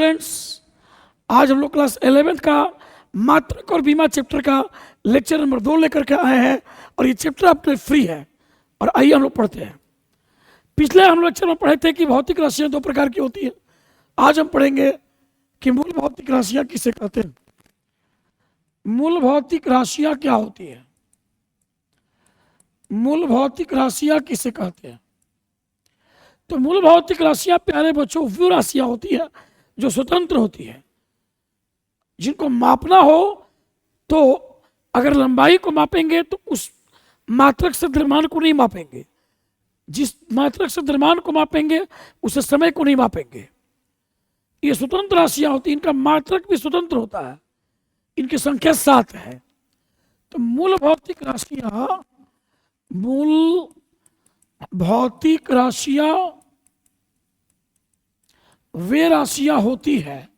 Friends, आज हम लोग क्लास 11th का मात्रक और बीमा चैप्टर का लेक्चर नंबर 2 लेकर के आए हैं और ये चैप्टर आपके लिए फ्री है। और आइए हम लोग पढ़ते हैं। पिछले हम लेक्चर में पढ़े थे कि भौतिक राशियां 2 प्रकार की होती हैं। आज हम पढ़ेंगे कि मूल भौतिक राशियां किसे कहते हैं। मूल भौतिक राशियां क्या होती है? मूल भौतिक राशियां किसे कहते हैं? तो मूल भौतिक राशियां प्यारे बच्चों वो राशियां होती है जो स्वतंत्र होती है, जिनको मापना हो तो अगर लंबाई को मापेंगे तो उस मात्रक से द्रव्यमान को नहीं मापेंगे, जिस मात्रक से द्रव्यमान को मापेंगे उस समय को नहीं मापेंगे। ये स्वतंत्र राशियां होती हैं, इनका मात्रक भी स्वतंत्र होता है, इनकी संख्या 7 है। तो मूल भौतिक राशियां वे राशियां होती हैं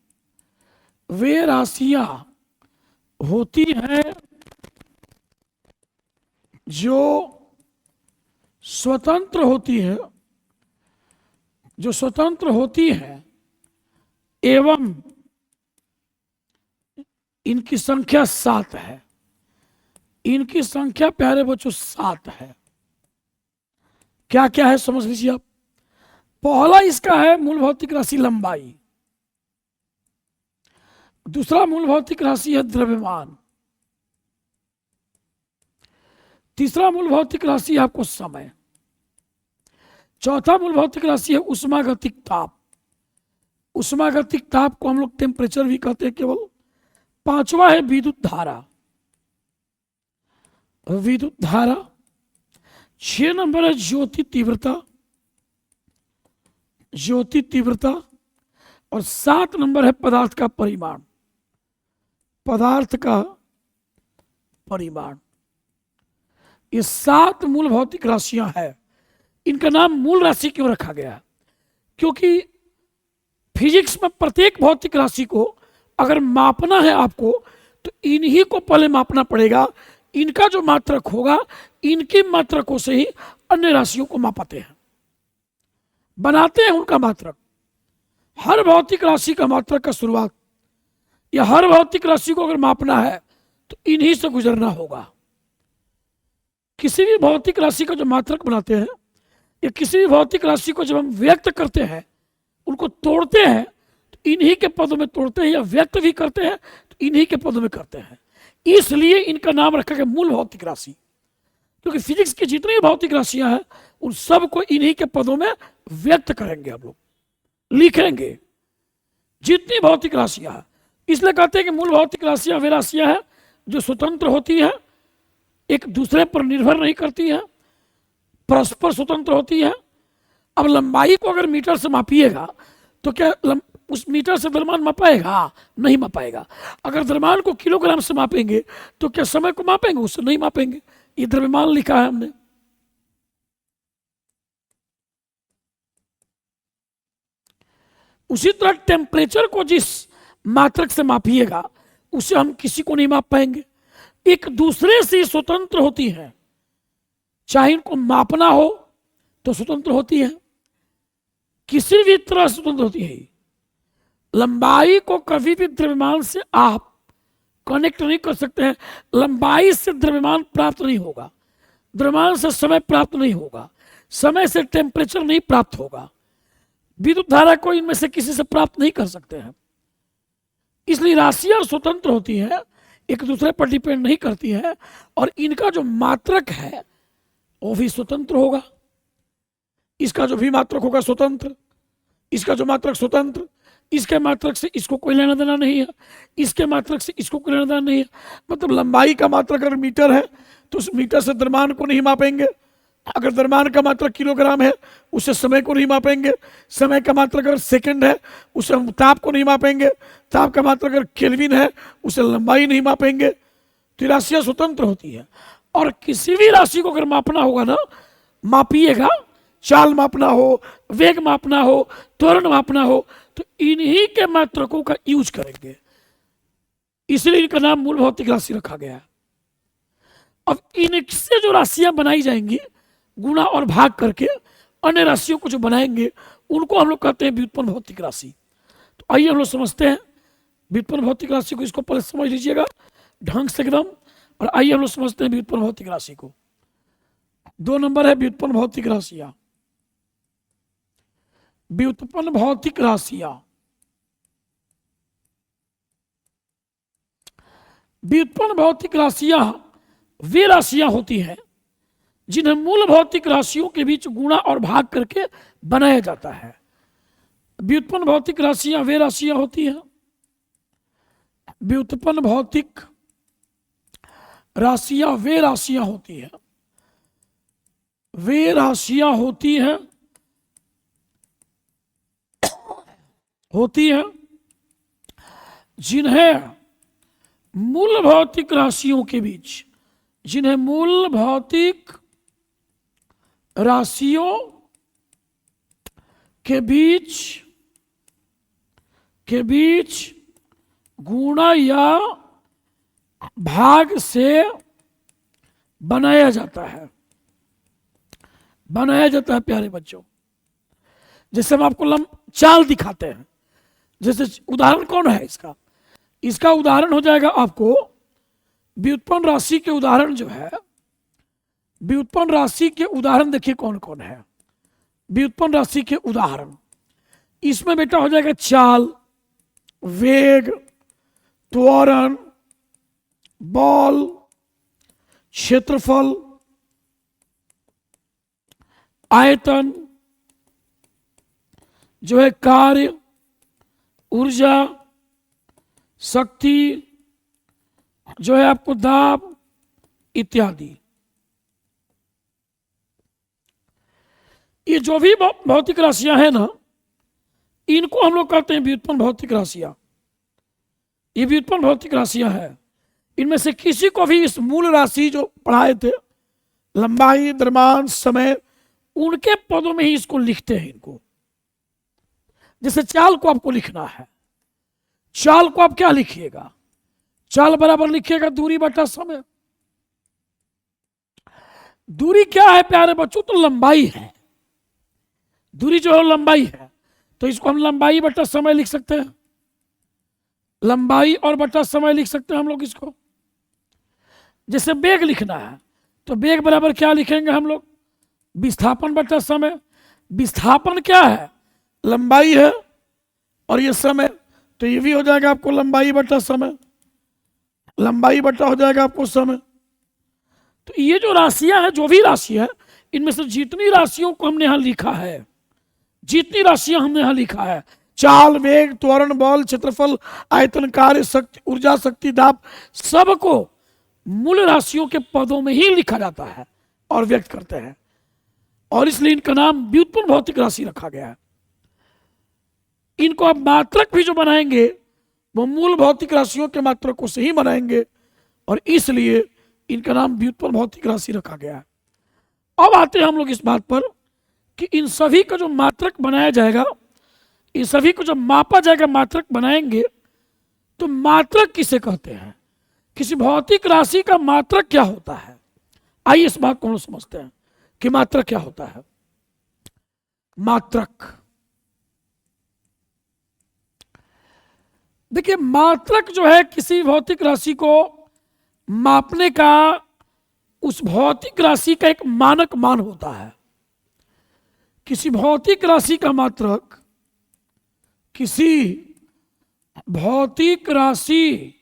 जो स्वतंत्र होती है एवं इनकी संख्या 7 है। इनकी संख्या प्यारे बच्चों 7 है। क्या क्या है समझ लीजिए आप। पहला इसका है मूल भौतिक राशि लंबाई, दूसरा मूल भौतिक राशि है द्रव्यमान, तीसरा मूल भौतिक राशि है आपको समय, चौथा मूल भौतिक राशि है उष्मागतिक ताप। उष्मागतिक ताप को हम लोग टेम्परेचर भी कहते हैं केवल। पांचवा है विद्युत धारा। 6 नंबर है ज्योति तीव्रता और 7 नंबर है पदार्थ का परिमाण। ये 7 मूल भौतिक राशियां हैं। इनका नाम मूल राशि क्यों रखा गया? क्योंकि फिजिक्स में प्रत्येक भौतिक राशि को अगर मापना है आपको तो इन्हीं को पहले मापना पड़ेगा। इनका जो मात्रक होगा, इनकी मात्रकों से ही अन्य राशियों को मापते हैं, बनाते हैं उनका मात्रक। हर भौतिक राशि का मात्रक का शुरुआत या हर भौतिक राशि को अगर मापना है तो इन्हीं से गुजरना होगा। किसी भी भौतिक राशि का जो मात्रक बनाते हैं या किसी भी भौतिक राशि को जब हम व्यक्त करते हैं, उनको तोड़ते हैं तो इन्हीं के पदों में तोड़ते हैं, या व्यक्त भी करते हैं तो इन्हीं के पदों में करते हैं। इसलिए इनका नाम रखा गया मूल भौतिक राशि। क्योंकि फिजिक्स की जितनी भौतिक राशियां हैं उन सबको इन्हीं के पदों में व्यक्त करेंगे, हम लोग लिखेंगे जितनी भौतिक राशियां हैं। इसलिए कहते हैं कि मूल भौतिक राशियां वे राशियां हैं जो स्वतंत्र होती है, एक दूसरे पर निर्भर नहीं करती है, परस्पर स्वतंत्र होती है। अब लंबाई को अगर मीटर से मापिएगा तो क्या उस मीटर से द्रव्यमान मापाएगा? नहीं मापाएगा। अगर द्रव्यमान को किलोग्राम से मापेंगे तो क्या समय को मापेंगे? उससे नहीं मापेंगे। ये द्रव्यमान लिखा है हमने। उसी तरह टेम्परेचर को जिस मात्रक से मापिएगा उसे हम किसी को नहीं माप पाएंगे। एक दूसरे से स्वतंत्र होती है, चाहे इनको मापना हो तो स्वतंत्र होती है, किसी भी तरह स्वतंत्र होती है। लंबाई को कभी भी द्रव्यमान से आप कनेक्ट नहीं कर सकते हैं। लंबाई से द्रव्यमान प्राप्त नहीं होगा, द्रव्यमान से समय प्राप्त नहीं होगा, समय से टेम्परेचर नहीं प्राप्त होगा, विद्युत धारा को इनमें से किसी से प्राप्त नहीं कर सकते हैं। इसलिए राशियां स्वतंत्र होती हैं, एक दूसरे पर डिपेंड नहीं करती है, और इनका जो मात्रक है वो भी स्वतंत्र होगा। इसका जो भी मात्रक होगा स्वतंत्र, इसका जो मात्रक स्वतंत्र, इसके मात्रक से इसको कोई लेना देना नहीं है, इसके मात्रक से इसको कोई लेना देना नहीं है। मतलब लंबाई का मात्रक अगर मीटर है तो उस मीटर से द्रव्यमान को नहीं मापेंगे। अगर द्रव्यमान का मात्रक किलोग्राम है उससे समय को नहीं मापेंगे। समय का मात्रक अगर सेकंड है उससे हम ताप को नहीं मापेंगे। ताप का मात्रक अगर केल्विन है उससे लंबाई नहीं मापेंगे। तो राशियां स्वतंत्र होती है। और किसी भी राशि को अगर मापना होगा ना, मापिएगा, चाल मापना हो, वेग मापना हो, त्वरण मापना हो, तो इन्हीं के मात्रकों का यूज करेंगे। इसलिए इनका नाम मूल भौतिक राशि रखा गया है। अब इनसे जो राशियां बनाई जाएंगी गुणा और भाग करके, अन्य राशियों को जो बनाएंगे उनको हम लोग कहते हैं व्युत्पन्न भौतिक राशि। तो आइए हम लोग समझते हैं व्युत्पन्न भौतिक राशि को। इसको पहले समझ लीजिएगा ढंग से एकदम, और आइए हम लोग समझते हैं व्युत्पन्न भौतिक राशि को। 2 नंबर है व्युत्पन्न भौतिक राशियां। व्युत्पन्न भौतिक राशियां, व्युत्पन्न भौतिक राशियां वे राशियां होती हैं जिन्हें मूल भौतिक राशियों के बीच गुणा और भाग करके बनाया जाता है। व्युत्पन्न भौतिक राशियां वे राशियां होती हैं, व्युत्पन्न भौतिक राशियां वे राशियां होती हैं, वे राशियां होती हैं जिन्हें मूल भौतिक राशियों के बीच, जिन्हें मूल भौतिक राशियों के बीच गुणा या भाग से बनाया जाता है, बनाया जाता है प्यारे बच्चों। जैसे हम आपको चाल दिखाते हैं, जैसे उदाहरण कौन है इसका, इसका उदाहरण हो जाएगा आपको व्युत्पन्न राशि के उदाहरण जो है, व्युत्पन्न राशि के उदाहरण देखिए कौन कौन है। व्युत्पन्न राशि के उदाहरण इसमें बेटा हो जाएगा चाल, वेग, त्वरण, बल, क्षेत्रफल, आयतन, जो है कार्य, ऊर्जा, शक्ति, जो है आपको दाब इत्यादि। ये जो भी भौतिक राशियां हैं ना, इनको हम लोग कहते हैं व्युत्पन्न भौतिक राशियां। ये व्युत्पन्न भौतिक राशियां हैं। इनमें से किसी को भी इस मूल राशि जो पढ़ाए थे, लंबाई, द्रव्यमान, समय, उनके पदों में ही इसको लिखते हैं इनको। जैसे चाल को आपको लिखना है, चाल को आप क्या लिखिएगा, चाल बराबर लिखिएगा दूरी बटा समय। दूरी क्या है प्यारे बच्चों, तो लंबाई है। दूरी जो है लंबाई है, तो इसको हम लंबाई बटा समय लिख सकते हैं, लंबाई और बटा समय लिख सकते हैं हम लोग इसको। जैसे वेग लिखना है, तो वेग बराबर क्या लिखेंगे हम लोग, विस्थापन बटा समय। विस्थापन क्या है, लंबाई है, और ये समय, तो ये भी हो जाएगा आपको लंबाई बटा समय, लंबाई बटा हो जाएगा आपको समय। तो ये जो राशियां हैं, जो भी राशि है, इनमें से जितनी राशियों को हमने यहां लिखा है, जितनी राशियां हमने यहां लिखा है, चाल, वेग, त्वरण, बल, क्षेत्रफल, आयतन, कार्य, शक्ति, ऊर्जा, शक्ति, दाब, सबको मूल राशियों के पदों में ही लिखा जाता है और व्यक्त करते हैं, और इसलिए इनका नाम व्युत्पन्न भौतिक राशि रखा गया है। इनको आप मात्रक भी जो बनाएंगे वो मूल भौतिक राशियों के मात्रकों से ही बनाएंगे, और इसलिए इनका नाम व्युत्पन्न भौतिक राशि रखा गया है। अब आते हैं हम लोग इस बात पर कि इन सभी का जो मात्रक बनाया जाएगा, इन सभी को जब मापा जाएगा, मात्रक बनाएंगे, तो मात्रक किसे कहते हैं, किसी भौतिक राशि का मात्रक क्या होता है। आइए इस बात को हम समझते हैं कि मात्रक क्या होता है। मात्रक, देखिए मात्रक जो है किसी भौतिक राशि को मापने का, उस भौतिक राशि का एक मानक मान होता है। किसी भौतिक राशि का मात्रक, किसी भौतिक राशि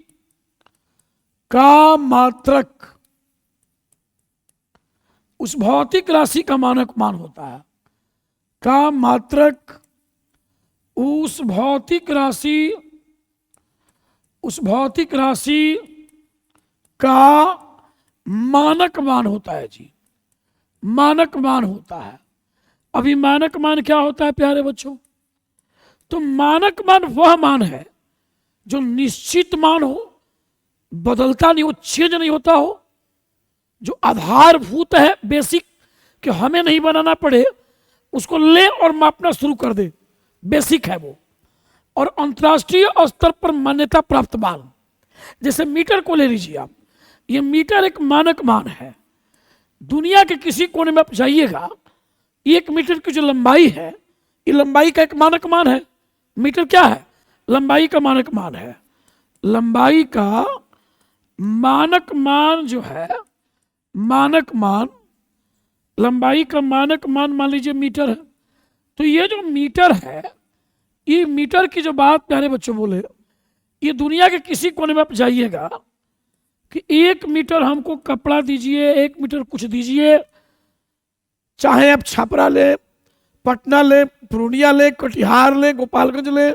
का मात्रक उस भौतिक राशि का मानक मान होता है। का मात्रक उस भौतिक राशि का मानक मान होता है जी, मानक मान होता है। अभी मानक मान क्या होता है प्यारे बच्चों, तो मानक मान वह मान है जो निश्चित मान हो, बदलता नहीं हो, चेंज नहीं होता हो, जो आधारभूत है, बेसिक, कि हमें नहीं बनाना पड़े, उसको ले और मापना शुरू कर दे, बेसिक है वो। और अंतर्राष्ट्रीय स्तर पर मान्यता प्राप्त मान, जैसे मीटर को ले लीजिए आप, ये मीटर एक मानक मान है। दुनिया के किसी कोने में आप जाइएगा, 1 मीटर की जो लंबाई है, ये लंबाई का एक मानक मान है। मीटर क्या है, लंबाई का मानक मान है। लंबाई का मानक मान जो है, मानक मान, लंबाई का मानक मान मान लीजिए मीटर है। तो ये जो मीटर है, ये मीटर की जो बात प्यारे बच्चों बोले, ये दुनिया के किसी कोने में आप जाइएगा कि 1 मीटर हमको कपड़ा दीजिए, 1 मीटर कुछ दीजिए, चाहे आप छपरा ले, पटना ले, पूर्णिया ले, कटिहार ले, गोपालगंज ले,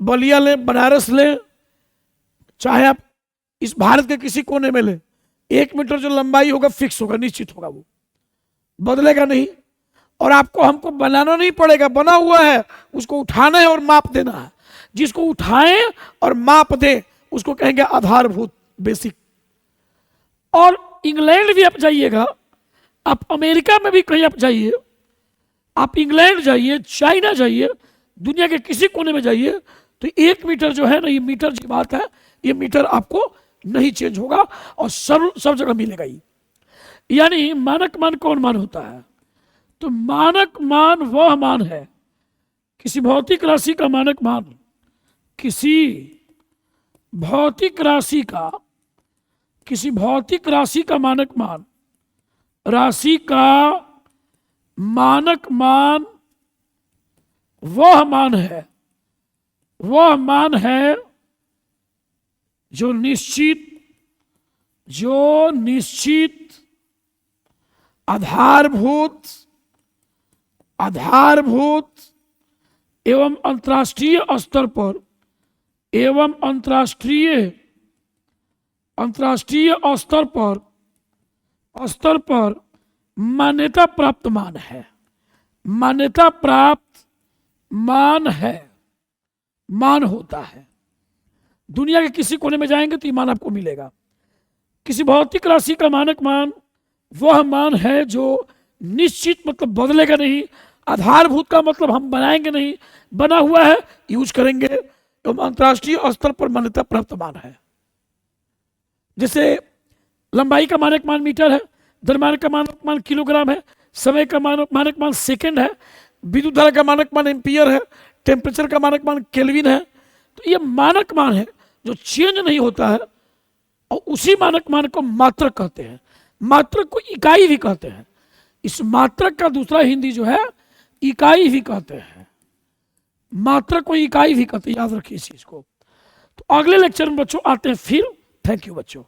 बलिया ले, बनारस ले, चाहे आप इस भारत के किसी कोने में ले, 1 मीटर जो लंबाई होगा फिक्स होगा, निश्चित होगा, वो बदलेगा नहीं। और आपको हमको बनाना नहीं पड़ेगा, बना हुआ है, उसको उठाना है और माप देना है। जिसको उठाएं और माप दे उसको कहेंगे आधारभूत, बेसिक। और इंग्लैंड भी आप जाइएगा, आप अमेरिका में भी कहीं आप जाइए, आप इंग्लैंड जाइए, चाइना जाइए, दुनिया के किसी कोने में जाइए, तो 1 मीटर जो है ना, ये मीटर की बात है, ये मीटर आपको नहीं चेंज होगा और सब जगह मिलेगा ही। यानी मानक मान कौन मान होता है? तो मानक मान वह मान है, किसी भौतिक राशि का मानक मान, किसी भौतिक राशि का, किसी भौतिक राशि का मानक मान, राशि का मानक मान वह मान है, वह मान है जो निश्चित आधारभूत एवं अंतर्राष्ट्रीय स्तर पर, एवं अंतर्राष्ट्रीय स्तर पर मान्यता प्राप्त मान है, मान्यता प्राप्त मान है, मान होता है। दुनिया के किसी कोने में जाएंगे तो ये मान आपको मिलेगा। किसी भौतिक राशि का मानक मान वह मान है जो निश्चित मतलब बदलेगा नहीं, आधारभूत का मतलब हम बनाएंगे नहीं, बना हुआ है, यूज करेंगे, एवं अंतर्राष्ट्रीय स्तर पर मान्यता प्राप्त मान है। जैसे लंबाई का मानक मान मीटर है, द्रव्यमान का मानक मान किलोग्राम है, समय का मानक मान सेकंड है, विद्युत धारा का मानक मान एम्पियर है, टेम्परेचर का मानक मान केल्विन है। तो ये मानक मान है जो चेंज नहीं होता है, और उसी मानक मान को मात्रक कहते हैं। मात्रक को इकाई भी कहते हैं। इस मात्रक का दूसरा हिंदी जो है इकाई भी कहते हैं, मात्रक को इकाई भी कहते हैं, याद रखिए इस चीज को। तो अगले लेक्चर में बच्चों आते हैं फिर। थैंक यू बच्चों।